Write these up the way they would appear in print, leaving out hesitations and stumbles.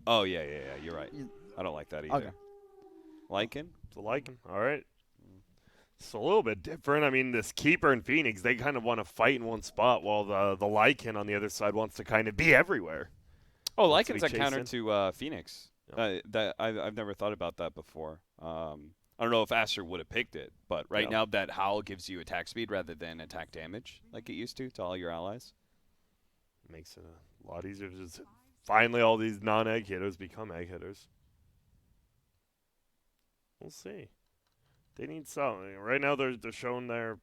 Oh, yeah. You're right. You, I don't like that okay. either. Lycan? It's a Lycan. All right. It's a little bit different. I mean, this keeper and Phoenix, they kind of want to fight in one spot, while the Lycan on the other side wants to kind of be everywhere. Oh, Wants to be Lycan's a counter chasing. to Phoenix. Yeah. That I've never thought about that before. I don't know if Aster would have picked it, but right Yeah. now that Howl gives you attack speed rather than attack damage like it used to all your allies. Makes it a lot easier to just finally all these non-egg hitters become egg hitters. We'll see. They need something. Right now they're showing their.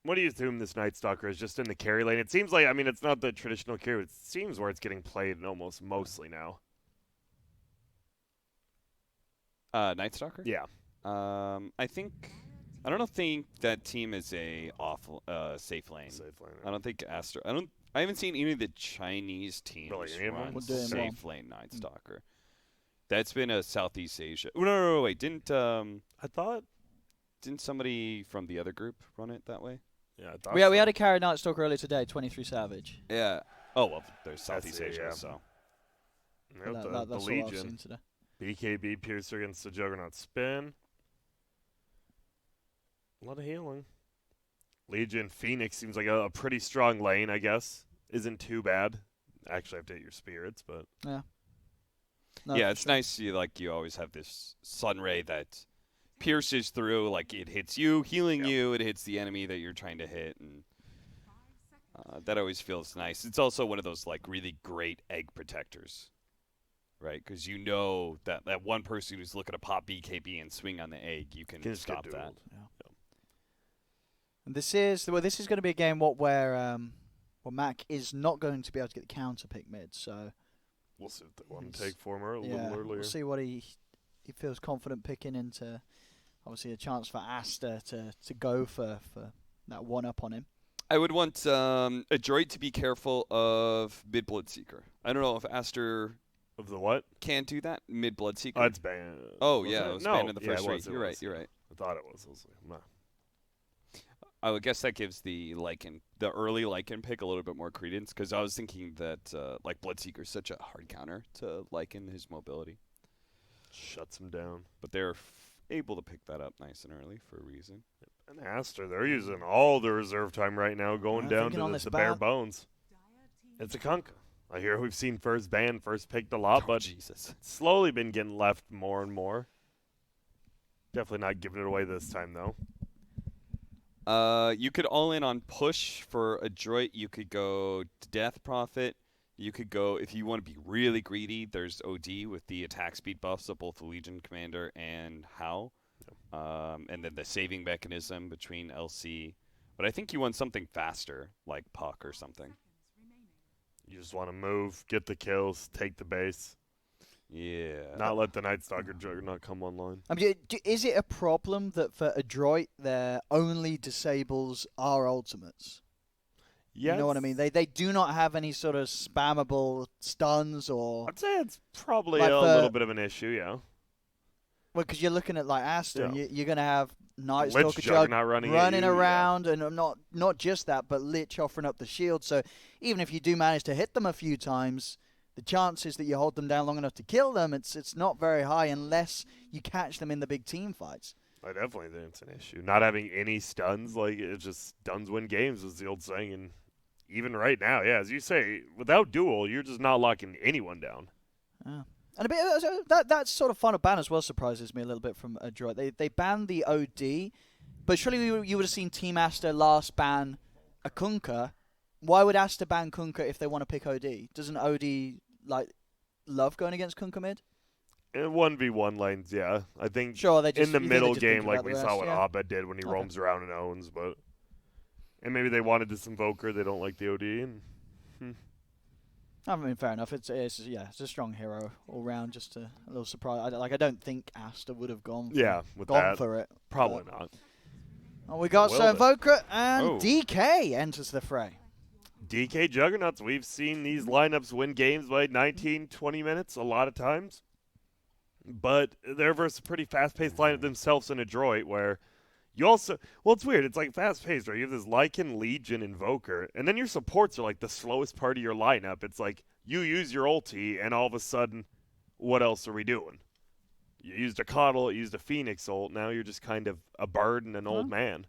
What do you assume this Night Stalker is, just in the carry lane? It seems like, I mean, it's not the traditional carry. It seems where it's getting played almost mostly now. Night Stalker? Yeah. I don't think that team is a safe lane. Safe lane. I don't think Aster. I haven't seen any of the Chinese teams Really, any of them? run Would do it safe lane Night Stalker. That's been a Southeast Asia. Oh, no, wait. I thought. Didn't somebody from the other group run it that way? Yeah, I thought. We so. had a carry Night Stalker earlier today, 23 Savage. Yeah. Oh well, there's Southeast it, Asia, yeah. so. Yep, That's the all I've Legion. seen today. BKB Piercer against the Juggernaut spin. A lot of healing. Legion Phoenix seems like a pretty strong lane, I guess. Isn't too bad. Actually, I have to hit your spirits, but Yeah. No, Yeah, for it's sure. nice. You always have this sun ray that pierces through. Like it hits you, healing you. It hits the enemy that you're trying to hit, and that always feels nice. It's also one of those like really great egg protectors, right? Because you know that one person who's looking to pop BKB and swing on the egg, you can just get stop that. dueled. And this is going to be a game where Mac is not going to be able to get the counter pick mid. So We'll see if they want to take former a yeah, little earlier. we'll see what he feels confident picking into. Obviously, a chance for Aster to go for that one up on him. I would want Adroit to be careful of mid Bloodseeker. I don't know if Aster Of the what? can do that mid Bloodseeker. Oh, it's banned. Oh, Was yeah, it? it was No. banned in the Yeah, first it raid. was, it You're was. right, you're right. I thought it was. I was like, nah. I would guess that gives the early Lycan pick a little bit more credence, because I was thinking that like Bloodseeker's such a hard counter to Lycan, his mobility. Shuts him down. But they're able to pick that up nice and early for a reason. And Aster, they're using all the reserve time right now, going I'm down thinking to on the, this the bare ban. bones. It's a Kunkka. I hear we've seen first ban, first picked a lot, but Jesus. it's slowly been getting left more and more. Definitely not giving it away this time, though. You could all in on push for Adroit. You could go Death Prophet. You could go, if you want to be really greedy, there's OD with the attack speed buffs of both the Legion Commander and Howl. And then the saving mechanism between LC. But I think you want something faster, like Puck or something. You just want to move, get the kills, take the base, Yeah. not let the Night Stalker Juggernaut come online. I mean, is it a problem that for Adroit their only disables are ultimates? Yes. You know what I mean? They do not have any sort of spammable stuns or. I'd say it's probably Like a for- little bit of an issue, yeah. Well, because you're looking at like Aster, Yeah. you're going to have Night Lich Stalker Juggernaut running at you, yeah. around, and not just that, but Lich offering up the shield. So even if you do manage to hit them a few times, the chances that you hold them down long enough to kill them, it's not very high unless you catch them in the big team fights. I definitely think it's an issue. Not having any stuns, like, it's just stuns win games is the old saying. And even right now, yeah, as you say, without duel, you're just not locking anyone down. Yeah. And a bit that sort of final ban as well surprises me a little bit from Adroit. They banned the OD, but surely you would have seen Team Aster last ban a Kunkka. Why would Aster ban Kunkka if they want to pick OD? Doesn't OD like love going against Kunkka mid? In 1v1 lanes, yeah. I think Sure, they just in the you think they middle just think game, like about we the saw rest, what yeah. Abed did when he Okay. roams around and owns, but and maybe they wanted this Invoker, they don't like the OD, and I mean, fair enough. It's a strong hero all round. Just a little surprise. I don't think Aster would have gone with that, for it. probably not. Oh, we got Will they? Invoker and Oh. DK enters the fray. DK Juggernauts, we've seen these lineups win games by 19, 20 minutes a lot of times. But they're versus a pretty fast-paced lineup themselves in Adroit, where you also... Well, it's weird. It's like fast-paced, right? You have this Lycan, Legion, Invoker, and then your supports are like the slowest part of your lineup. It's like You use your ulti, and all of a sudden, what else are we doing? You used a Coddle, you used a Phoenix ult. Now you're just kind of a bird and an old man.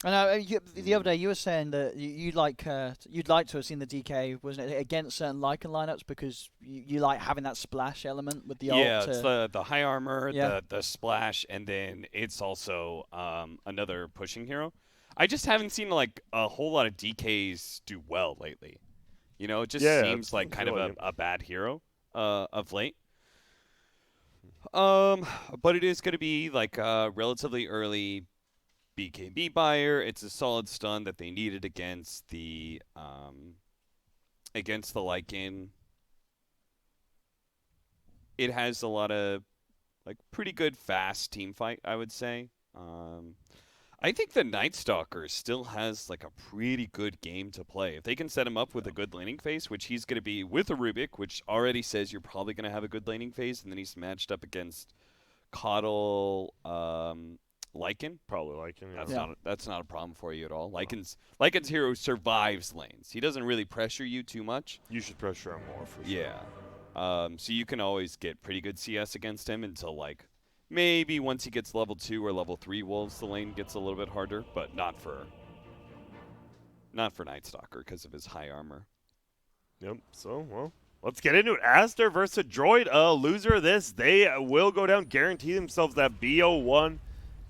And the other day you were saying that you'd like to have seen the DK, wasn't it, against certain Lycan lineups because you like having that splash element with the ult. Yeah, it's the high armor, Yeah. the splash, and then it's also another pushing hero. I just haven't seen like a whole lot of DKs do well lately. You know, it just seems like kind of a bad hero of late. But it is going to be like a relatively early BKB buyer. It's a solid stun that they needed against the Lycan. It has a lot of like pretty good fast team fight, I would say. I think the Night Stalker still has like a pretty good game to play. If they can set him up with a good laning phase, which he's going to be with a Rubik, which already says you're probably going to have a good laning phase, and then he's matched up against Coddle, Lycan. Probably Lycan. Yeah. That's not a problem for you at all. Lycan's hero survives lanes. He doesn't really pressure you too much. You should pressure him more for sure. Yeah. So you can always get pretty good CS against him until like maybe once he gets level 2 or level 3 wolves, the lane gets a little bit harder, but not for Night Stalker because of his high armor. Yep. So, well, let's get into it. Aster versus Adroit. Loser of this, they will go down, guarantee themselves that BO1.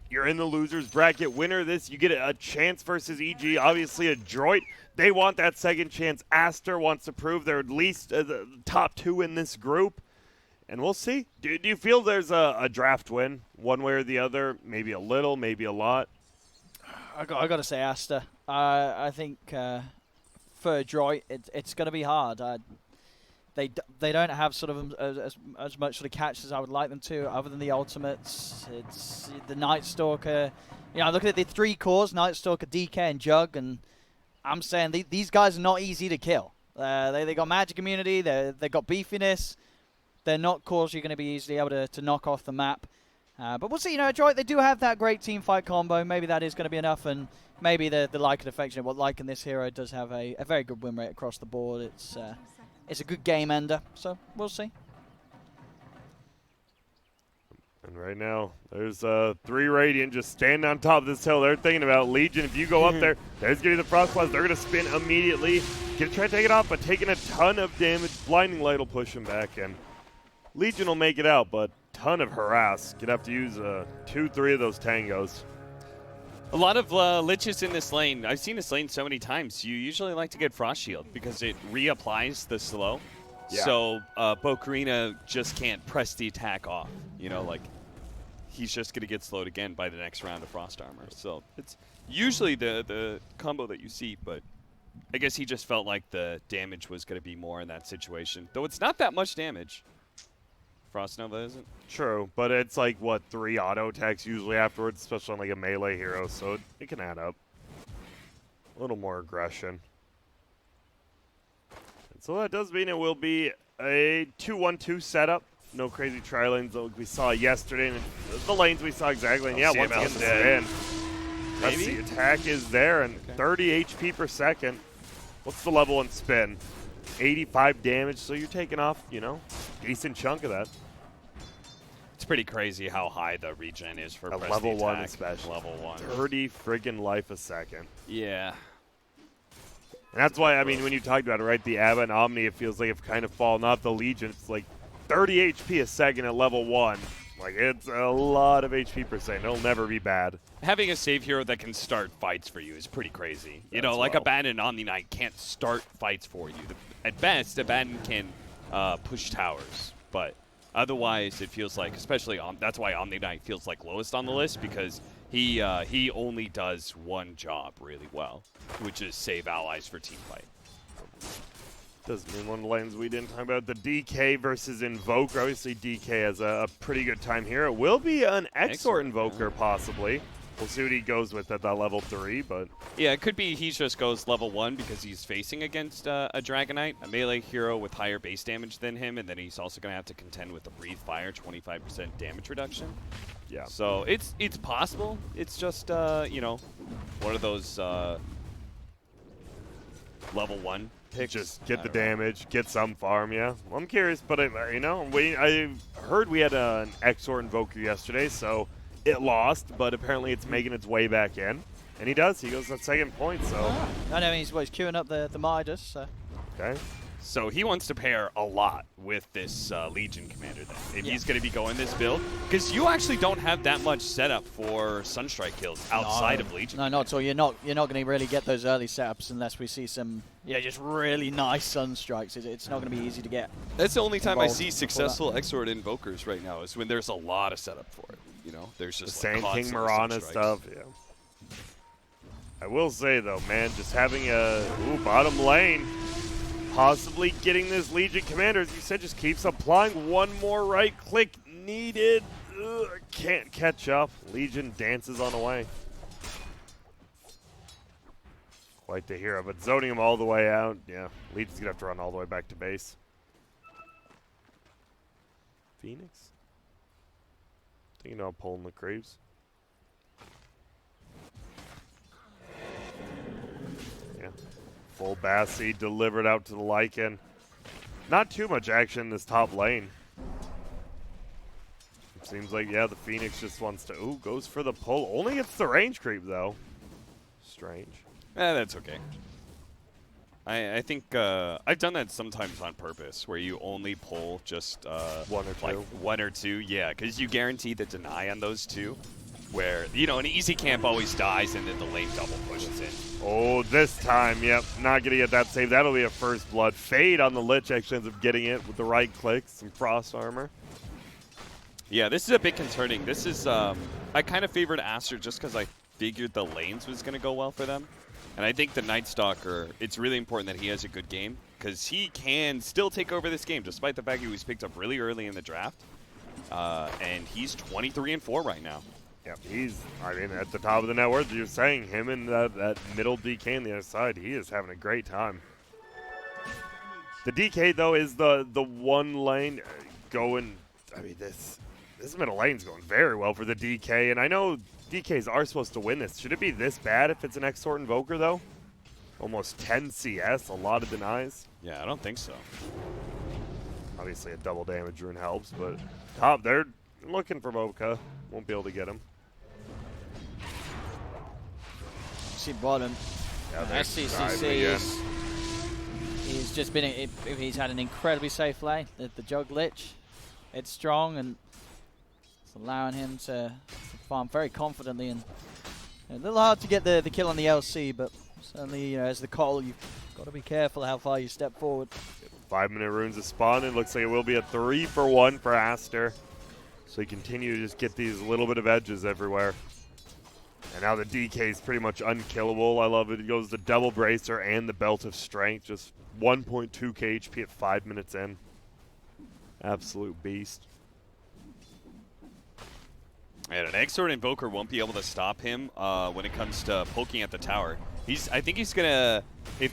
You're in the losers bracket. Winner of this, you get a chance versus EG. Obviously, Adroit, they want that second chance. Aster wants to prove they're at least the top 2 in this group. And we'll see. Do you feel there's a draft win, one way or the other? Maybe a little, maybe a lot. I got to say Aster. I think for Adroit, it's going to be hard. They don't have sort of as much sort of catch as I would like them to, other than the ultimates. It's the Night Stalker. You know, look at the 3 cores: Night Stalker, DK, and Jug. And I'm saying these guys are not easy to kill. They got magic immunity. They got beefiness. They're not cores you're going to be easily able to knock off the map. But we'll see. You know, Adroit, they do have that great team fight combo. Maybe that is going to be enough, and maybe the Lycan effect. You know, what Lycan this hero does have a very good win rate across the board. It's a good game ender, so we'll see. And right now, there's 3 Radiant just standing on top of this hill. They're thinking about Legion. If you go up there, there's going to be the Frost Blast. They're going to spin immediately. Going to try to take it off, but taking a ton of damage. Blinding Light will push him back, and Legion will make it out, but ton of harass. Gonna have to use 2-3 of those tangos. A lot of liches in this lane. I've seen this lane so many times. You usually like to get Frost Shield because it reapplies the slow. Yeah. So Bokarina just can't press the attack off. You know, like he's just going to get slowed again by the next round of Frost Armor. So it's usually the combo that you see, but I guess he just felt like the damage was going to be more in that situation. Though it's not that much damage. Frost Nova isn't? True, but it's like, what, 3 auto attacks usually afterwards, especially on like a melee hero, so it can add up. A little more aggression. And so that does mean it will be a 2-1-2 setup. No crazy tri-lanes like we saw yesterday, and the lanes we saw exactly. And yeah, once again, the spin. Maybe? The attack is there, and 30 HP per second. What's the level 1 spin? 85 damage, so you're taking off, you know, decent chunk of that. It's pretty crazy how high the regen is for level 1 especially. Level 1. 30 friggin' life a second. Yeah. And that's why, I mean, when you talked about it, right, the Abba and Omni, it feels like it's kind of fallen off. The Legion, it's like 30 HP a second at level 1. Like, it's a lot of HP per second. It'll never be bad. Having a save hero that can start fights for you is pretty crazy. You know, like Abaddon on the Knight can't start fights for you. At best, Abaddon can push towers, but otherwise it feels like, especially that's why Omni Knight feels like lowest on the list, because he only does one job really well, which is save allies for team fight. Doesn't mean one of the lanes we didn't talk about, the DK versus Invoker. Obviously, DK has a pretty good time here. It will be an Exort Invoker, possibly. We'll see what he goes with at that level 3, but... Yeah, it could be he just goes level 1 because he's facing against a Dragonite, a melee hero with higher base damage than him, and then he's also going to have to contend with the Breathe Fire, 25% damage reduction. Yeah. So it's possible. It's just, you know, one of those level 1 picks. Just get the I don't know. damage, get some farm, yeah. Well, I'm curious, but I heard we had an Exort Invoker yesterday, so it lost, but apparently it's making its way back in. And he does. He goes at second point, so. Ah. I know he's queuing up the Midas. So. Okay. So he wants to pair a lot with this Legion commander then, if he's going to be going this build. Because you actually don't have that much setup for Sunstrike kills outside of Legion. No, not at all. You're not going to really get those early setups unless we see some, just really nice Sunstrikes. It's not going to be easy to get. That's the only time I involved see before successful Exort Invokers right now, is when there's a lot of setup for it. You know, there's The just like Sand King constantly Marana Sunstrikes. stuff, yeah. I will say, though, man, just having a bottom lane, possibly getting this Legion commander, as you said, just keeps applying one more right click needed. Ugh, can't catch up. Legion dances on away. Quite the hero, but zoning him all the way out, yeah. Legion's going to have to run all the way back to base. Phoenix? Thinking about pulling the creeps. Yeah. Full Bassi delivered out to the Lycan. Not too much action in this top lane. It seems like, yeah, the Phoenix just wants to, goes for the pull. Only gets the range creep, though. Strange. That's okay. I think I've done that sometimes on purpose, where you only pull just One or like two. 1 or 2, yeah, because you guarantee the deny on those 2, where, an easy camp always dies and then the lane double pushes in. Oh, this time, yep, not going to get that save. That'll be a first blood. Fade on the Lich actually ends up getting it with the right click, some frost armor. Yeah, this is a bit concerning. This is, I kind of favored Aster just because I figured the lanes was going to go well for them. And I think the Night Stalker, it's really important that he has a good game, because he can still take over this game, despite the fact he was picked up really early in the draft. And he's 23-4 right now. Yep, he's, at the top of the net worth. You're saying him and that middle DK on the other side, he is having a great time. The DK, though, is the one lane going, this middle lane's going very well for the DK, and I know DKs are supposed to win this. Should it be this bad if it's an Exort Invoker, though? Almost 10 CS, a lot of denies. Yeah, I don't think so. Obviously, a double damage rune helps, but top, they're looking for Mocha. Won't be able to get him. See bottom. Yeah, they're SCCC diving again. he's just been he's had an incredibly safe lane. The Jug Lich, it's strong and it's allowing him to farm very confidently, and a little hard to get the kill on the LC, but certainly as the call, you've got to be careful how far you step forward. 5-minute runes of spawn. It looks like it will be a 3-for-1 for Aster. So you continue to just get these little bit of edges everywhere. And now the DK is pretty much unkillable. I love it. It goes the double bracer and the belt of strength. Just 1.2k HP at 5 minutes in. Absolute beast. And an Exort Invoker won't be able to stop him when it comes to poking at the tower. I think he's gonna. If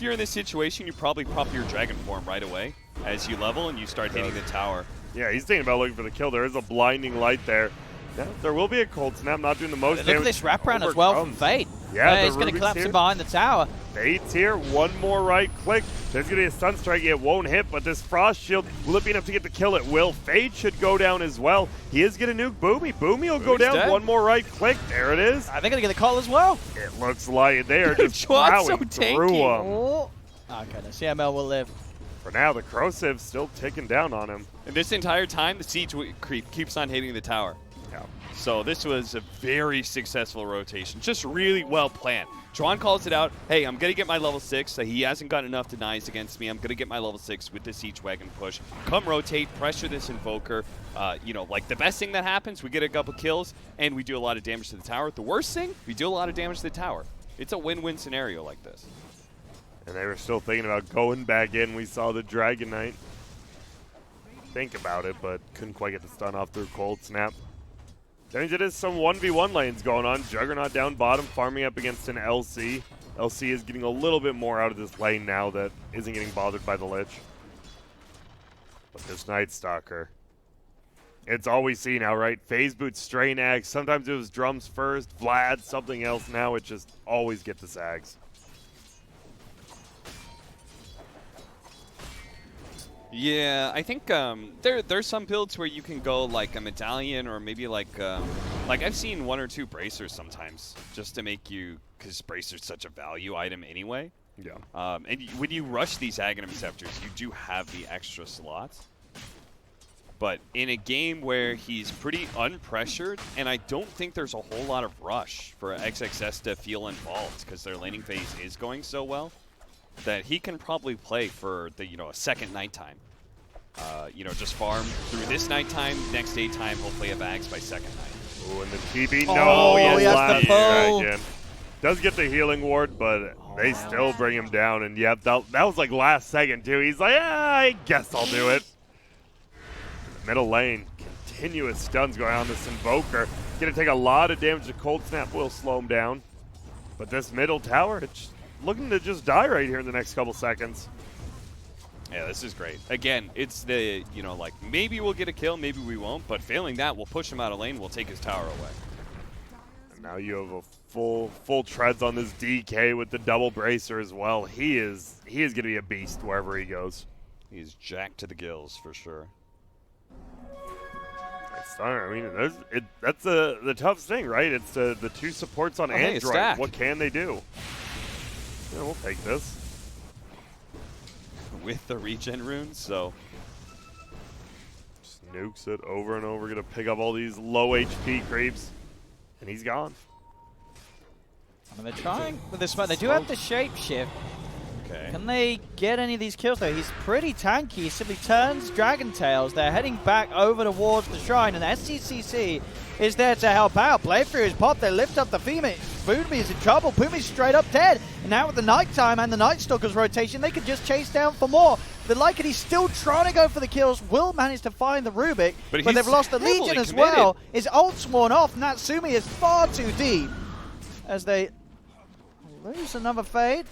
you're in this situation, you probably pop your Dragon Form right away as you level and you start hitting the tower. Yeah, he's thinking about looking for the kill. There is a blinding light there. Yeah, there will be a cold snap, not doing the most Look damage. at this wraparound as well from Fade. Yeah, he's going to collapse him behind the tower. Fade's here. One more right click. There's going to be a stun strike. It won't hit, but this Frost Shield, will it be enough to get the kill? It will. Fade should go down as well. He is going to nuke Boomy. Boomy will go down. Dead. One more right click. There it is. I think they're going to get the call as well. It looks like they are just Juan's so plowing through tanky. him. Oh. Okay, the CML will live. For now, the Crosiv's still ticking down on him. And this entire time, the siege creep keeps on hitting the tower. Yeah. So this was a very successful rotation, just really well planned. Juan calls it out, hey, I'm going to get my level 6. He hasn't got enough denies against me. I'm going to get my level 6 with the siege wagon push. Come rotate, pressure this Invoker. Like the best thing that happens, we get a couple kills, and we do a lot of damage to the tower. The worst thing, we do a lot of damage to the tower. It's a win-win scenario like this. And they were still thinking about going back in. We saw the Dragon Knight think about it, but couldn't quite get the stun off through Cold Snap. That means it is some 1v1 lanes going on. Juggernaut down bottom, farming up against an LC. LC is getting a little bit more out of this lane now that isn't getting bothered by the Lich. But this Night Stalker, it's all we see now, right? Phase Boot, Strain Axe. Sometimes it was drums first, Vlad, something else. Now it just always get the Zags. Yeah, I think there's some builds where you can go like a medallion or maybe like I've seen 1 or 2 bracers sometimes just to make you, because bracer's such a value item anyway. Yeah. And when you rush these Aghanim Scepters, you do have the extra slots. But in a game where he's pretty unpressured, and I don't think there's a whole lot of rush for XXS to feel involved because their laning phase is going so well, that he can probably play for the a second nighttime. Just farm through this nighttime, next daytime, hopefully have Ags by second night. Ooh, and the TB, Oh, no, he has last the pull. again. Does get the healing ward, but they still bring him down. And yeah, that was like last second too. He's like, I guess I'll do it. Middle lane, continuous stuns going on this Invoker. Gonna take a lot of damage. The Cold Snap will slow him down. But this middle tower, it's looking to just die right here in the next couple seconds. Yeah, this is great. Again, it's the, maybe we'll get a kill, maybe we won't, but failing that, we'll push him out of lane, we'll take his tower away. And now you have a full treads on this DK with the double bracer as well. He is going to be a beast wherever he goes. He's jacked to the gills for sure. I mean, that's the toughest thing, right? It's the 2 supports on Android. Stack. What can they do? Yeah, we'll take this. With the regen runes, so. Just nukes it over and over. Gonna pick up all these low HP creeps. And he's gone. And they're trying with this, but they do have the shape shift. Okay. Can they get any of these kills though? He's pretty tanky. He simply turns Dragon Tails. They're heading back over towards the shrine, and SCCC is there to help out. Playthrough is popped. They lift up the Phoenix. Foodme is in trouble. Pumi's straight up dead. And now with the nighttime and the Night Stalker's rotation, they can just chase down for more. The Lycan, still trying to go for the kills, will manage to find the Rubik, but they've lost the Legion as well. His ult's worn off. Natsumi is far too deep as they lose another Fade.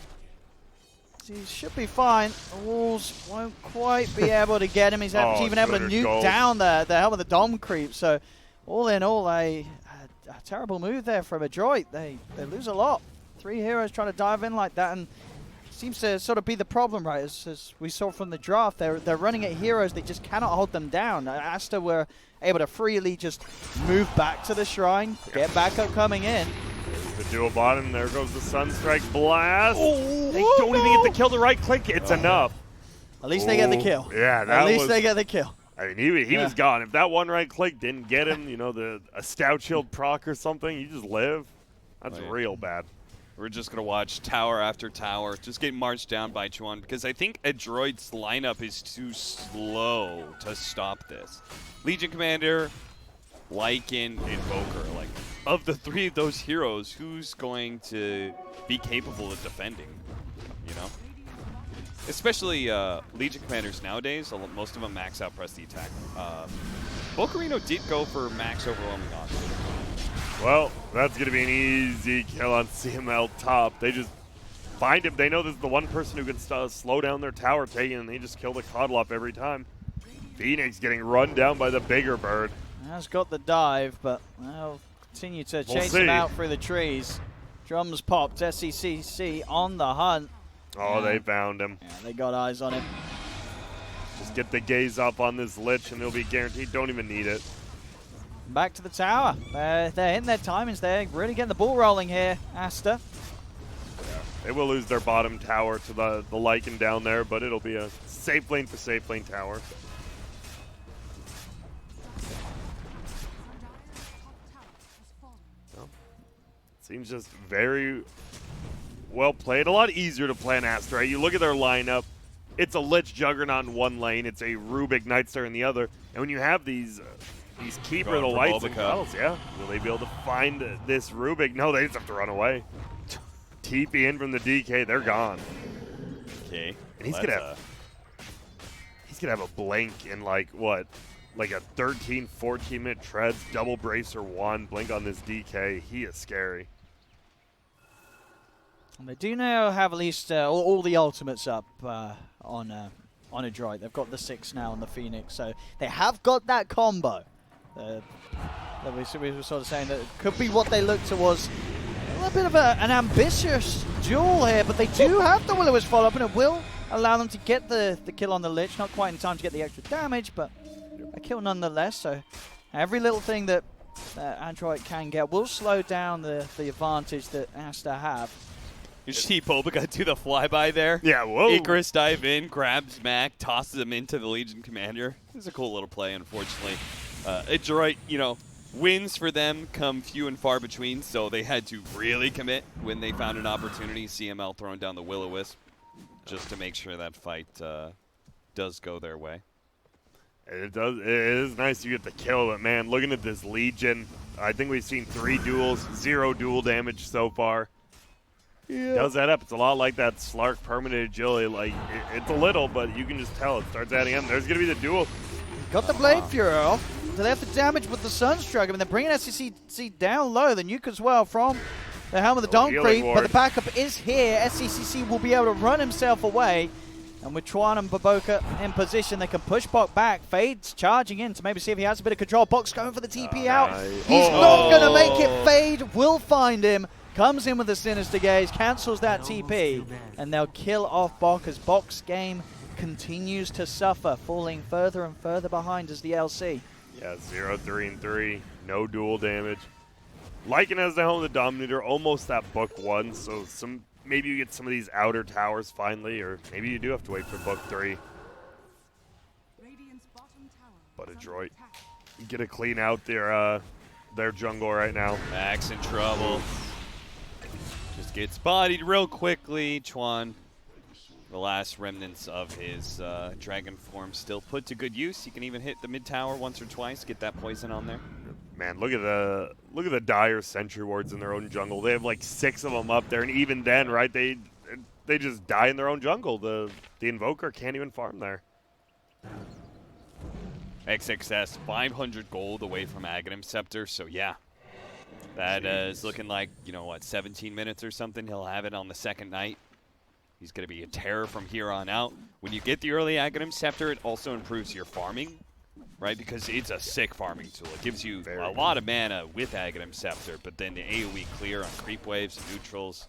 He should be fine. The walls won't quite be able to get him. He's even able to nuke down the help of the Dom creep. So all in all, a terrible move there from Adroit. They lose a lot. 3 heroes trying to dive in like that, and seems to sort of be the problem, right? As we saw from the draft, they're running at heroes. They just cannot hold them down. Aster were able to freely just move back to the shrine, get backup coming in. The dual bottom, there goes the Sunstrike Blast. Oh, they don't even get the kill to right click. It's enough. At least they get the kill. Yeah, at least they get the kill. I mean, he was gone. If that one right click didn't get him, a Stout Shield proc or something, you just live. That's real bad. We're just going to watch tower after tower just get marched down by Chuan, because I think Adroit's lineup is too slow to stop this. Legion Commander, Lycan, Invoker, of the 3 of those heroes, who's going to be capable of defending, Especially Legion Commanders nowadays, most of them max out press the attack. Bocarino did go for max overwhelming odds. Well, that's going to be an easy kill on CML top. They just find him. They know this is the one person who can slow down their tower taking, and they just kill the Coddle every time. Phoenix getting run down by the bigger bird. Has got the dive, but they'll continue to chase him out through the trees. Drums popped. SCCC on the hunt. Oh, they found him. Yeah, they got eyes on him. Just get the gaze up on this Lich, and they'll be guaranteed. Don't even need it. Back to the tower. They're hitting their timings there. Really getting the ball rolling here, Aster. Yeah, they will lose their bottom tower to the Lycan down there, but it'll be a safe lane for safe lane tower. Well, seems just very well played. A lot easier to play an Aster, right? You look at their lineup. It's a Lich Juggernaut in one lane. It's a Rubik Nightstar in the other. And when you have these Keeper of the Lights and Bells, will they be able to find this Rubik? No, they just have to run away. TP in from the DK, they're gone. Okay. And he's gonna have a blink in like a 13, 14-minute treads, double bracer 1, blink on this DK. He is scary. And they do now have at least all the ultimates up on Adroit. They've got the 6 now on the Phoenix, so they have got that combo. That we were sort of saying that it could be what they look towards. A little bit of an ambitious duel here, but they do have the Will-O-Wisp follow-up, and it will allow them to get the kill on the Lich. Not quite in time to get the extra damage, but a kill nonetheless. So every little thing that Adroit can get will slow down the advantage that Aster have. You see Bobica do the flyby there. Yeah, whoa. Icarus dive in, grabs Mac, tosses him into the Legion Commander. It's a cool little play, unfortunately. Adroit, wins for them come few and far between, so they had to really commit when they found an opportunity. CML throwing down the Will-O-Wisp just to make sure that fight does go their way. It does. It is nice you get the kill, but man, looking at this Legion, I think we've seen 3 duels, 0 duel damage so far. Yeah. Does add up. It's a lot like that Slark permanent agility. Like it's a little, but you can just tell it starts adding up. There's gonna be the duel. Got the Blade Fury off. So they have the damage with the Sunstroke. I mean, they're bringing SCCC down low. The nuke as well from the Helm of the Dawn Creep, but the backup is here. SCCC will be able to run himself away. And with Chuan and Baboka in position, they can push Bok back. Fade's charging in to maybe see if he has a bit of control. Bok's going for the TP out. He's not going to make it. Fade will find him. Comes in with a Sinister Gaze, cancels that TP, and they'll kill off Bok as Bok's game continues to suffer, falling further and further behind as the LC. Yeah, 0, 3, and 3. No dual damage. Lycan has the Helm of the Dominator, almost that Book 1, so maybe you get some of these outer towers finally, or maybe you do have to wait for Book 3. But Adroit get to clean out their jungle right now. Max in trouble. Just gets bodied real quickly. Chuan, the last remnants of his dragon form, still put to good use. He can even hit the mid tower once or twice, get that poison on there. Man, look at the dire sentry wards in their own jungle. They have like 6 of them up there, and even then, right? They just die in their own jungle. The Invoker can't even farm there. XXS 500 gold away from Aghanim Scepter, so yeah. That is looking like, 17 minutes or something. He'll have it on the second night. He's going to be a terror from here on out. When you get the early Aghanim Scepter, it also improves your farming, right? Because it's a sick farming tool. It gives you a lot of mana with Aghanim Scepter, but then the AoE clear on creep waves and neutrals.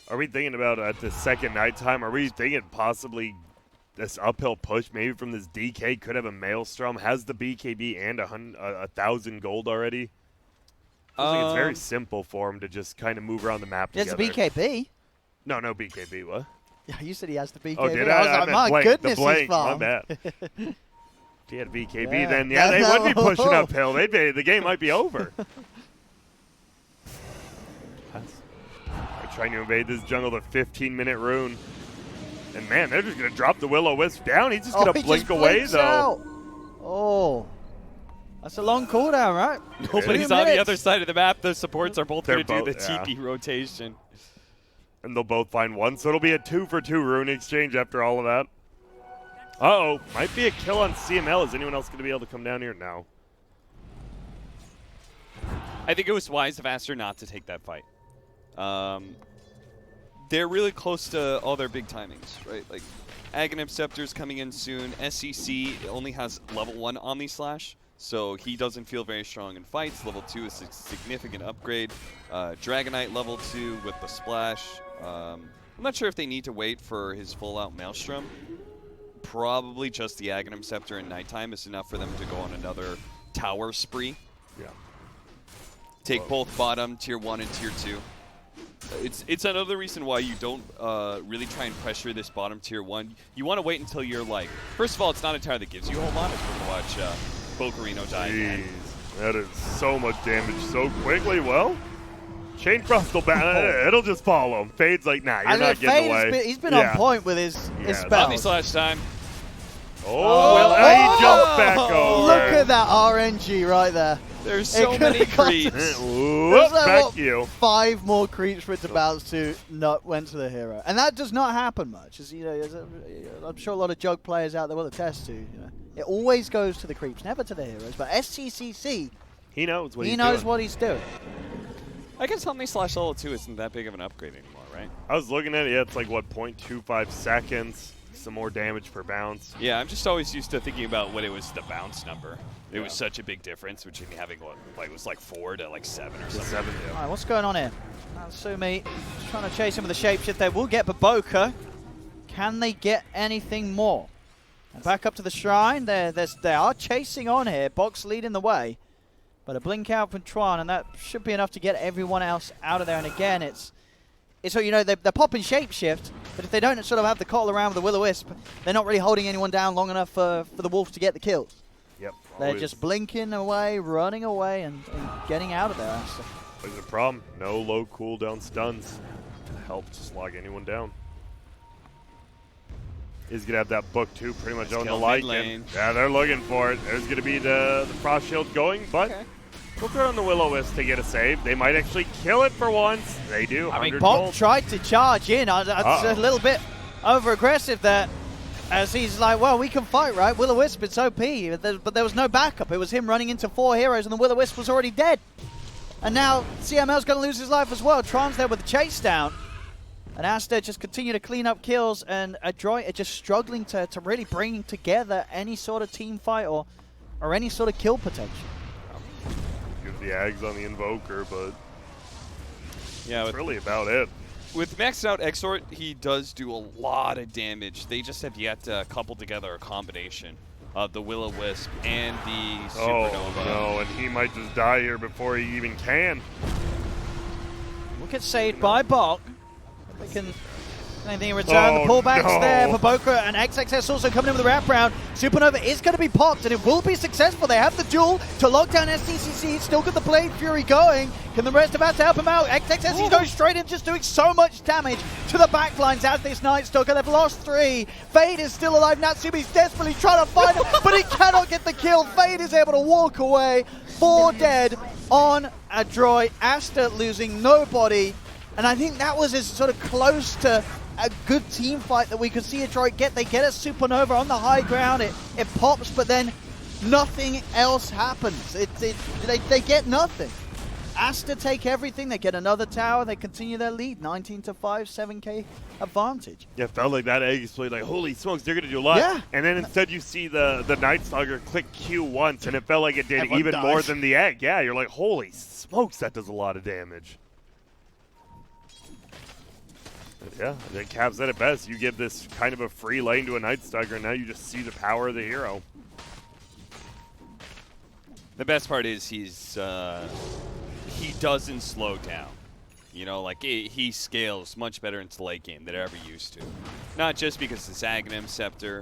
Are we thinking about at the second nighttime? Are we thinking possibly this uphill push maybe from this DK could have a Maelstrom? Has the BKB and 1,000 gold already? I think it's very simple for him to just kind of move around the map together. He has the BKB. No BKB. What? Yeah, you said he has the BKB. Oh, did I was like, my goodness, he's my bad. If he had BKB, then they would be pushing uphill. The game might be over. They're trying to invade this jungle, the 15-minute rune. And man, they're just going to drop the Will-O-Wisp down. He's just going to blink away, though. Out. Oh. That's a long cooldown, right? Nobody's on the other side of the map. The supports are both going to do the TP rotation. And they'll both find one, so it'll be a 2-for-2 rune exchange after all of that. Uh-oh. Might be a kill on CML. Is anyone else going to be able to come down here? No. I think it was wise of Aster not to take that fight. They're really close to all their big timings, right? Like, Aghanim Scepter's coming in soon. SCC only has level 1 Omni Slash, so he doesn't feel very strong in fights. Level 2 is a significant upgrade. Dragonite level 2 with the Splash. I'm not sure if they need to wait for his full-out Maelstrom. Probably just the Aghanim Scepter in nighttime is enough for them to go on another tower spree. Yeah. Take both bottom, tier 1 and tier 2. It's another reason why you don't really try and pressure this bottom tier 1. You want to wait until you're like, first of all, it's not a tower that gives you a whole lot. It's to watch Bocarino die again. That is so much damage so quickly. Well, Chain Frost will it'll just follow him. Fade's like, nah, you're not getting away. He's been on point with his spells. Omni Slash time. He jumped back over. Look at that RNG right there. There's so many creeps. Back you. 5 more creeps for it to bounce to. Not went to the hero, and that does not happen much. As I'm sure a lot of Jug players out there will attest to. It always goes to the creeps, never to the heroes. But SCCC, he knows what he's doing. I guess Omni Slash level 2 isn't that big of an upgrade anymore, right? I was looking at it. Yeah, it's like what 0.25 seconds. Some more damage per bounce. Yeah, I'm just always used to thinking about when it was the bounce number. It was such a big difference between having it was like 4 to like 7 or something. 7, yeah. All right, what's going on here? Natsumi just trying to chase him with the shapeshift. They will get Baboka. Can they get anything more? And back up to the shrine. They are chasing on here. Box leading the way. But a blink out from Tron, and that should be enough to get everyone else out of there. And again, it's so, you know, they're popping shapeshift, but if they don't sort of have the cottle around with the Will-O-Wisp, they're not really holding anyone down long enough for the Wolves to get the kills. Yep. They're just blinking away, running away, and getting out of there, Aster. There's a problem. No low cooldown stuns to help just log anyone down. He's going to have that book, too, pretty much on the light. Yeah, they're looking for it. There's going to be the frost shield going, but we'll throw on the Will-O-Wisp to get a save. They might actually kill it for once. They do. I mean, Bok tried to charge in. It's a little bit over-aggressive there. As he's like, well, we can fight, right? Will-O-Wisp, it's OP. But there was no backup. It was him running into 4 heroes, and the Will-O-Wisp was already dead. And now CML's going to lose his life as well. Tron's there with the chase down. And Aster just continue to clean up kills, and Adroit are just struggling to really bring together any sort of team fight or any sort of kill potential. Give the Ags on the Invoker, but yeah, that's really about it. With maxed out Exort, he does do a lot of damage. They just have yet to couple together a combination of the Will-O-Wisp and the Supernova. Oh, no, and he might just die here before he even can. We'll get saved by Bok. They can anything in return. The pullbacks there. Baboka and XXS also coming in with the wraparound. Supernova is going to be popped, and it will be successful. They have the duel to lock down STCC. Still got the Blade Fury going. Can the rest of us help him out? XXS, he's going straight in, just doing so much damage to the backlines as this Night Stalker. They've lost 3. Fade is still alive. Natsumi's desperately trying to find him, but he cannot get the kill. Fade is able to walk away. 4 dead on Adroit. Aster losing nobody. And I think that was as sort of close to a good team fight that we could see Adroit get. They get a Supernova on the high ground. It pops, but then nothing else happens. They get nothing. Aster take everything. They get another tower. They continue their lead. 19-5, 7k advantage. Yeah, it felt like that egg split. Like, holy smokes, they're going to do a lot. Yeah. And then instead you see the Night Stalker click Q once, and it felt like it did Everyone even dies. more than the egg. Yeah, you're like, holy smokes, that does a lot of damage. Yeah, I think Cav said it best. You give this kind of a free lane to a Night Stalker, and now you just see the power of the hero. The best part is he doesn't slow down. You know, like he scales much better into the late game than ever used to. Not just because it's Aghanim Scepter,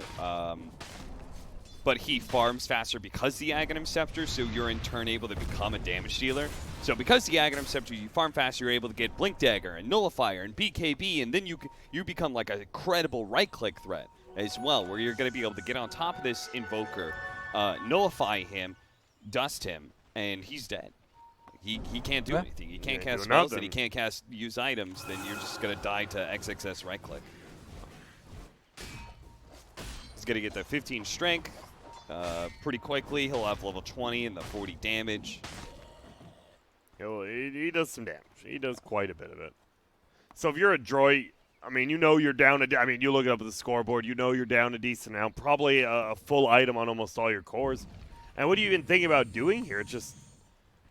but he farms faster because the Aghanim Scepter, so you're in turn able to become a damage dealer. So because the Aghanim Scepter, you farm faster, you're able to get Blink Dagger and Nullifier and BKB, and then you become like a credible right-click threat as well, where you're going to be able to get on top of this Invoker, nullify him, dust him, and he's dead. He can't do anything. He can't cast spells, and he can't use items, then you're just going to die to XXS right-click. He's going to get the 15 strength pretty quickly. He'll have level 20 and the 40 damage. He does some damage. He does quite a bit of it. So if you're Adroit, I mean, you know you're down I mean, you look up at the scoreboard, you know you're down a decent amount. Probably a full item on almost all your cores. And what do you even think about doing here? It's just,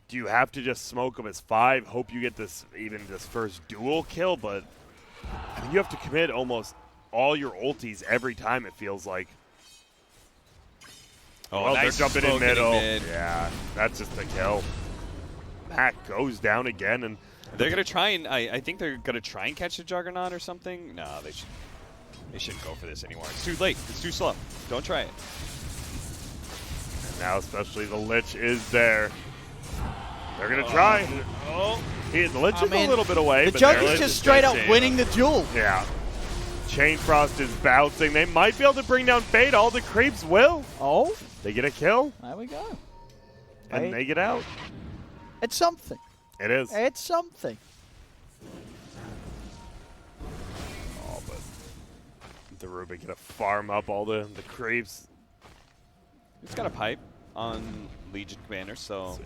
do you have to just smoke him as 5, hope you get this first dual kill? But I mean, you have to commit almost all your ultis every time, it feels like. Oh, well, nice they're jumping in middle. mid. Yeah, that's just a kill. Matt goes down again, and They're going to try and, I think they're going to try and catch the Juggernaut or something. No, they shouldn't go for this anymore. It's too late. It's too slow. Don't try it. and now especially the Lich is there. They're going to try. Oh, the Lich is a little bit away. The but Jug is just straight up winning the duel. Yeah. Chain Frost is bouncing. They might be able to bring down Fade. All the creeps will. Oh. They get a kill. There we go. And they get out. It's something. It is. It's something. Oh, but the Ruby gonna farm up all the creeps. He's got a pipe on Legion Commander, so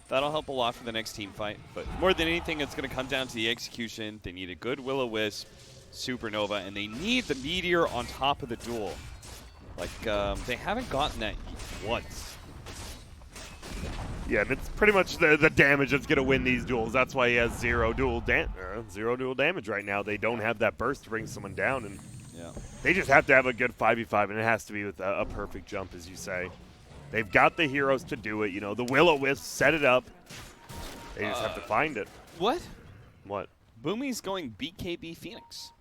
that'll help a lot for the next team fight. But more than anything, it's going to come down to the execution. They need a good Will-O-Wisp, Supernova, and they need the Meteor on top of the duel. Like, they haven't gotten that once. Yeah, and it's pretty much the damage that's going to win these duels. That's why he has zero dual damage right now. They don't have that burst to bring someone down, and they just have to have a good 5v5, and it has to be with a perfect jump, as you say. They've got the heroes to do it. You know, the Will-O-Wisp set it up. They just have to find it. What? What? Boomy's going BKB Phoenix.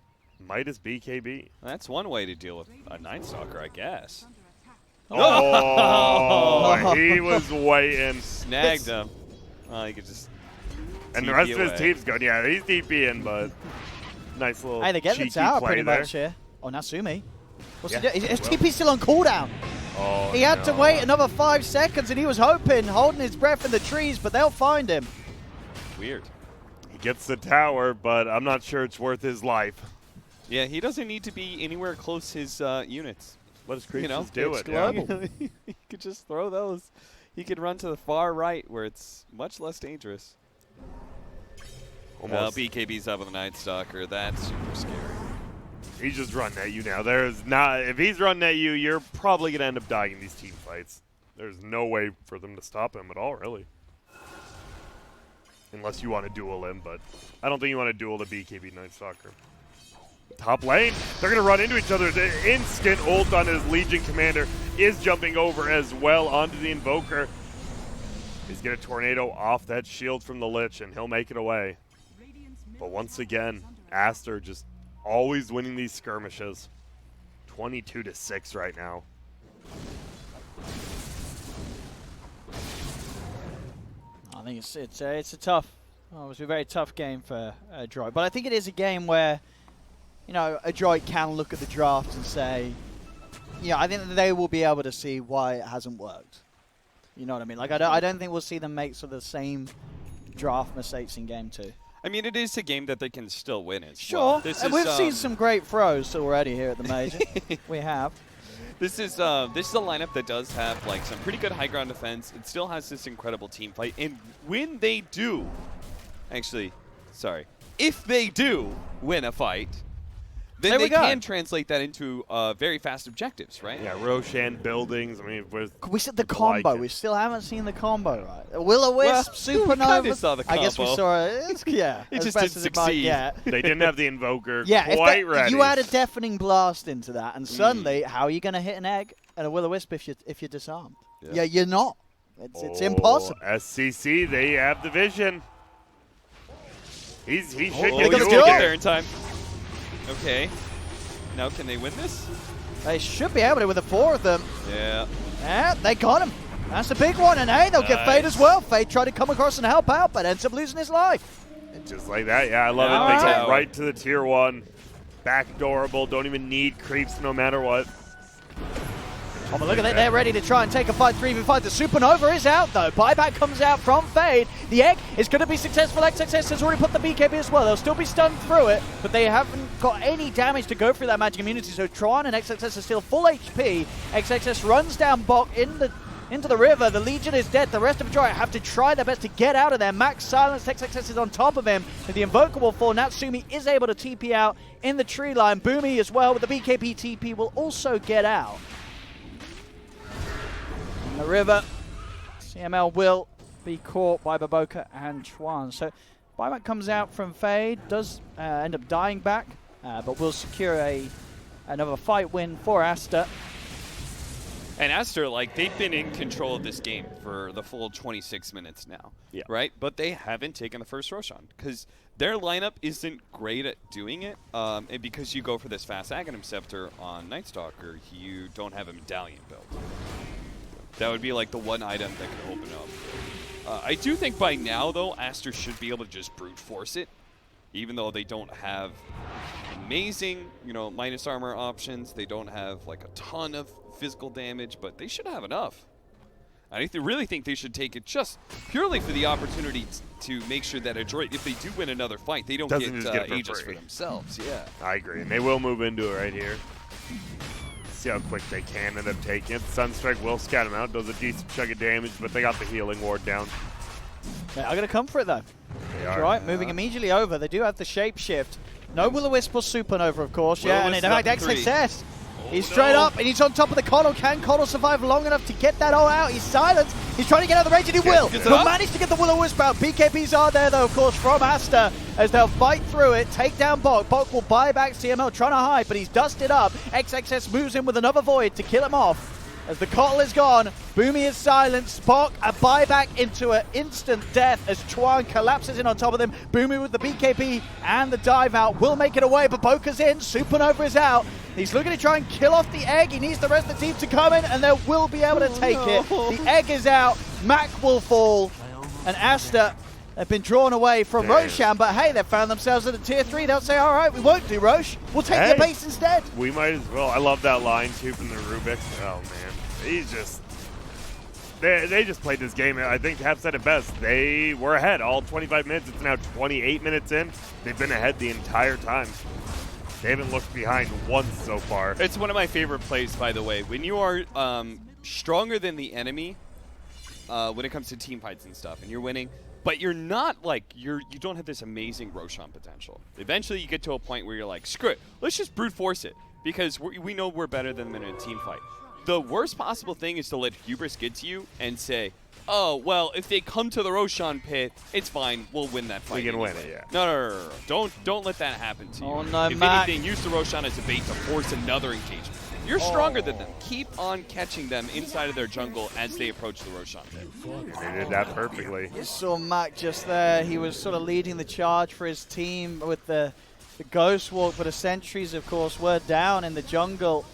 Midas BKB. That's one way to deal with a Night Stalker, I guess. Oh, he was waiting. Snagged him. Well, he could just And the rest TP of his away. team's good. Yeah, he's DPing, but nice little Hey, they're getting the cheeky tower play pretty there. much here. Oh, Natsumi. What's Yeah, he doing? His well. TP's still on cooldown. Oh, He had to wait another 5 seconds, and he was hoping, holding his breath in the trees, but they'll find him. Weird. He gets the tower, but I'm not sure it's worth his life. Yeah, he doesn't need to be anywhere close his units. Let his creatures You know, do it's it. Yeah. global. He could just throw those. He could run to the far right where it's much less dangerous. Almost. BKB's up with the Night Stalker. That's super scary. He's just running at you now. There's not. If he's running at you, you're probably gonna end up dying in these team fights. There's no way for them to stop him at all, really. Unless you want to duel him, but I don't think you want to duel the BKB Night Stalker. Top lane, they're going to run into each other. The instant ult on his Legion commander is jumping over as well onto the Invoker. He's going to tornado off that shield from the Lich, and he'll make it away. But once again, Aster just always winning these skirmishes. 22-6 right now. I think it's a tough, obviously a very tough game for Adroit. But I think it is a game where, you know, Adroit can look at the draft and say, yeah, I think that they will be able to see why it hasn't worked. You know what I mean? Like, I don't think we'll see them make sort of the same draft mistakes in game 2. I mean, it is a game that they can still win as Sure, well. This and is, we've seen some great throws already here at the major. We have. This is a lineup that does have like some pretty good high ground defense. It still has this incredible team fight, and when they do, actually, sorry, if they do win a fight, then There we they go. can translate that into very fast objectives, right? Yeah, Roshan buildings. I mean, We said the people like combo. it. We still haven't seen the combo, right? Will-O-Wisp, Well, we kinda Supernova. saw the I guess we combo. saw it. Yeah, It as just best didn't as it might succeed. get. they didn't have the Invoker Yeah, quite if ready. you add a deafening blast into that, and suddenly, how are you going to hit an egg and a Will-O-Wisp if you're disarmed? Yeah, you're not. It's impossible. SCC, they have the vision. He should They get gonna the do duel it. get here. there in time. Okay. Now can they win this? They should be able to with the 4 of them. Yeah. Yeah, they got him. That's a big one, and hey, they'll get Fade as well. Fade tried to come across and help out, but ends up losing his life. And just like that, yeah, I love All it. They right. go right to the tier 1. Backdoorable, don't even need creeps no matter what. Oh, but look at that. They're ready to try and take a fight 3v5. The Supernova is out, though. Buyback comes out from Fade. The egg is going to be successful. XXS has already put the BKB as well. They'll still be stunned through it, but they haven't got any damage to go through that magic immunity. So Tron and XXS are still full HP. XXS runs down Bok into the river. The Legion is dead. The rest of Adroit have to try their best to get out of there. Max Silence. XXS is on top of him. And the Invoker will fall. Natsumi is able to TP out in the tree line. Boomy as well with the BKB TP will also get out. The river, CML will be caught by Baboka and Chuan. So Buyback comes out from Fade, does end up dying back, but will secure another fight win for Aster. And Aster, like, they've been in control of this game for the full 26 minutes now, right? But they haven't taken the first Roshan because their lineup isn't great at doing it. And because you go for this fast Aghanim Scepter on Night Stalker, you don't have a medallion build. That would be like the one item that could open up. I do think by now, though, Aster should be able to just brute force it, even though they don't have amazing, you know, minus armor options. They don't have like a ton of physical damage, but they should have enough. I really think they should take it just purely for the opportunity to make sure that Adroit, if they do win another fight, they don't Doesn't just get it for Aegis free. for themselves. Yeah. I agree, and they will move into it right here. See how quick they can end up taking it. Sunstrike will scout him out, does a decent chunk of damage, but they got the healing ward down. They are going to come for it, though. They are. Right, moving immediately over. They do have the shape shift. No Will-O-Wisp or Supernova, of course. Yeah, and in Will-O-Wisp fact, up 3. XXS He's straight up, and he's on top of the Coddle. Can Coddle survive long enough to get that all out? He's silenced. He's trying to get out of the range, and he will. He'll manage to get the Will-O-Wisp out. BKBs are there, though, of course, from Aster, as they'll fight through it, take down Bok. Bok will buy back CML, trying to hide, but he's dusted up. XXS moves in with another Void to kill him off. As the Coddle is gone, Boomy is silenced. Bok, a buyback into an instant death as Chuan collapses in on top of them. Boomy with the BKB and the dive out will make it away, but Boka's in. Supernova is out. He's looking to try and kill off the egg. He needs the rest of the team to come in, and they will be able to take it. The egg is out. Mac will fall, and Aster have been drawn away from Roshan, but hey, they've found themselves at a tier 3. They'll say, all right, we won't do Rosh. We'll take your base instead. We might as well. I love that line, too, from the Rubik. Oh, man. He's just... They just played this game. I think Hap said it best. They were ahead all 25 minutes. It's now 28 minutes in. They've been ahead the entire time. They haven't looked behind once so far. It's one of my favorite plays, by the way. When you are stronger than the enemy when it comes to team fights and stuff, and you're winning, but you're not like, you don't have this amazing Roshan potential. Eventually you get to a point where you're like, screw it, let's just brute force it, because we know we're better than them in a team fight. The worst possible thing is to let hubris get to you and say, oh, well, if they come to the Roshan pit, it's fine. We'll win that fight. We can anyway. win it, yeah. No. Don't let that happen to you. Oh, no, if Mac. anything, use the Roshan as a bait to force another engagement. You're stronger than them. Keep on catching them inside of their jungle as they approach the Roshan pit. They did that perfectly. You saw Mac just there. He was sort of leading the charge for his team with the Ghost Walk, but the sentries, of course, were down in the jungle.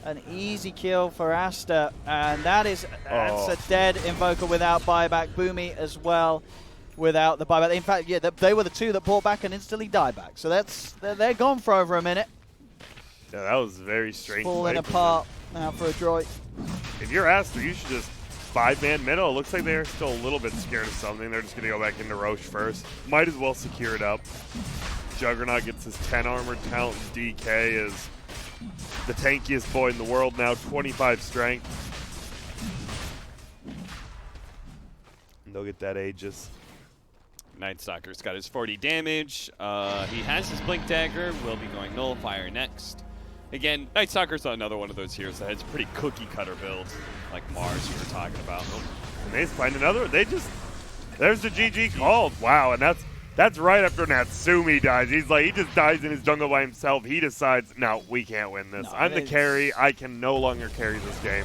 An easy kill for Aster, and that's a dead Invoker without buyback. Boomy as well without the buyback. In fact, yeah, they were the two that brought back and instantly died back. So they're gone for over a minute. Yeah, that was very strange. Falling apart now for Adroit. If you're Aster, you should just 5-man middle. It looks like they're still a little bit scared of something. They're just going to go back into Roche first. Might as well secure it up. Juggernaut gets his 10 armor. Talent DK is the tankiest boy in the world now, 25 strength. And they'll get that Aegis. Night Stalker's got his 40 damage. He has his Blink Dagger. Will be going Nullifier next. Again, Night Stalker's another one of those heroes that has a pretty cookie-cutter build, like Mars you were talking about. And they find another. There's the GG called. Wow, and that's right after Natsumi dies. He just dies in his jungle by himself. He decides, no, we can't win this. No, I'm the carry. I can no longer carry this game.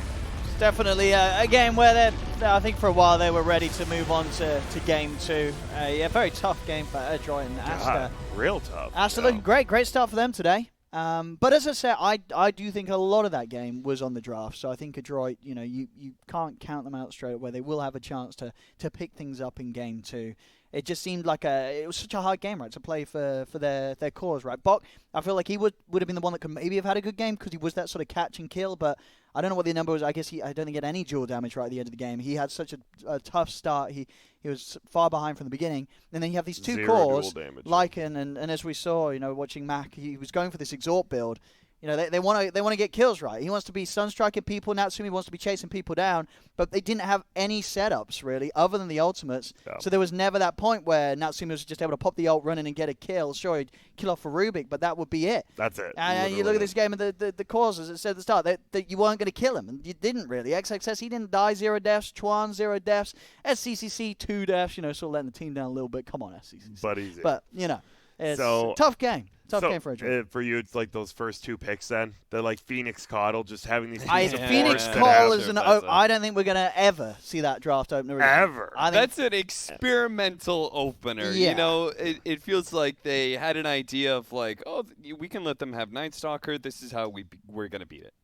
Definitely a game where I think for a while they were ready to move on to game 2. Yeah, very tough game for Adroit and Aster. God, real tough. Aster looking great start for them today. But as I said, I do think a lot of that game was on the draft. So I think Adroit, you can't count them out straight away. They will have a chance to pick things up in game 2. It just seemed like it was such a hard game, right, to play for their cause, right? Bok, I feel like he would have been the one that could maybe have had a good game because he was that sort of catch and kill, but I don't know what the number was. I guess I don't think he had any dual damage right at the end of the game. He had such a tough start. He was far behind from the beginning. And then you have these two cores, Lycan and as we saw, watching Mac, he was going for this exhort build. They want to get kills right. He wants to be sunstriking people. Natsumi wants to be chasing people down, but they didn't have any setups really, other than the ultimates. Yeah. So there was never that point where Natsumi was just able to pop the ult, run in and get a kill. Sure, he'd kill off for Rubik, but that would be it. That's it. And you look at this game and the causes. It said at the start that you weren't going to kill him, and you didn't really. XXS, he didn't die, 0 deaths. Chuan, 0 deaths. SCCC, 2 deaths. Sort of letting the team down a little bit. Come on, SCCC. But easy. But it's a tough game. Tough game for Adroit. For you, it's like those first 2 picks then? They're like Phoenix Coddle, just having these Phoenix Coddle is I don't think we're going to ever see that draft opener again. Ever. That's an experimental opener. Yeah. It feels like they had an idea of like, oh, we can let them have Night Stalker. This is how we're going to beat it.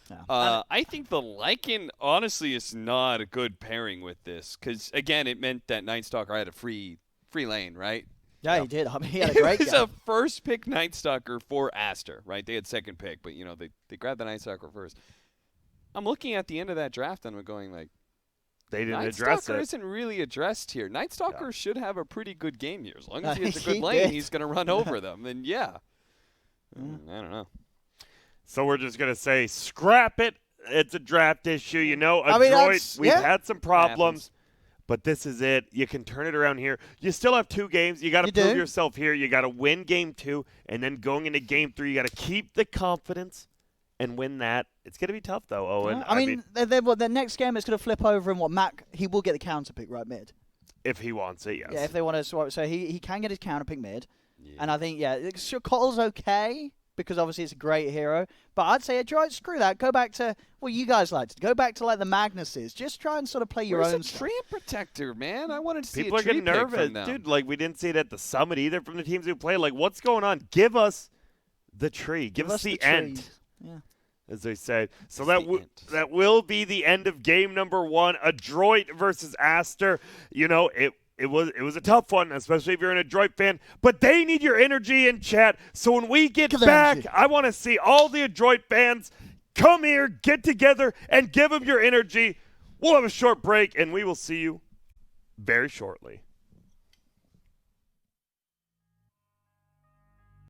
Yeah. I think the Lycan, honestly, is not a good pairing with this because, again, it meant that Night Stalker had a free lane, right? Yeah, he did. I mean, he had a great game. It was a first pick Night Stalker for Aster, right? They had second pick, but, they grabbed the Night Stalker first. I'm looking at the end of that draft and I'm going like, they didn't Night address Stalker it. isn't really addressed here. Night Stalker should have a pretty good game here. As long as he has a good lane, he's going to run over them. And, I don't know. So we're just going to say, scrap it. It's a draft issue. Adroit, we've had some problems. But this is it. You can turn it around here. You still have 2 games. You got to prove yourself here. You got to win game 2, and then going into game 3, you got to keep the confidence and win that. It's going to be tough, though, Owen. Yeah. I mean, the next game is going to flip over and Mac, he will get the counter pick right mid. if he wants it, yes. Yeah, if they want to swap. So he can get his counter pick mid. Yeah. And I think, sure, Cottle's okay because obviously it's a great hero. But I'd say, screw that. Go back to what you guys like to do. Go back to like the Magnuses. Just try and sort of play your Where's own the stuff. tree protector, man? I wanted to see People a are tree getting pick nervous. from them. Dude, like, we didn't see it at the summit either from the teams who play. Like, what's going on? Give us the tree. Give us the end. trees. Yeah. As they said. So It's the end. that will be the end of game number 1. Adroit versus Aster. You know, it was a tough one, especially if you're an Adroit fan. But they need your energy in chat. So when we get Give them back, energy. I want to see all the Adroit fans come here, get together, and give them your energy. We'll have a short break, and we will see you very shortly.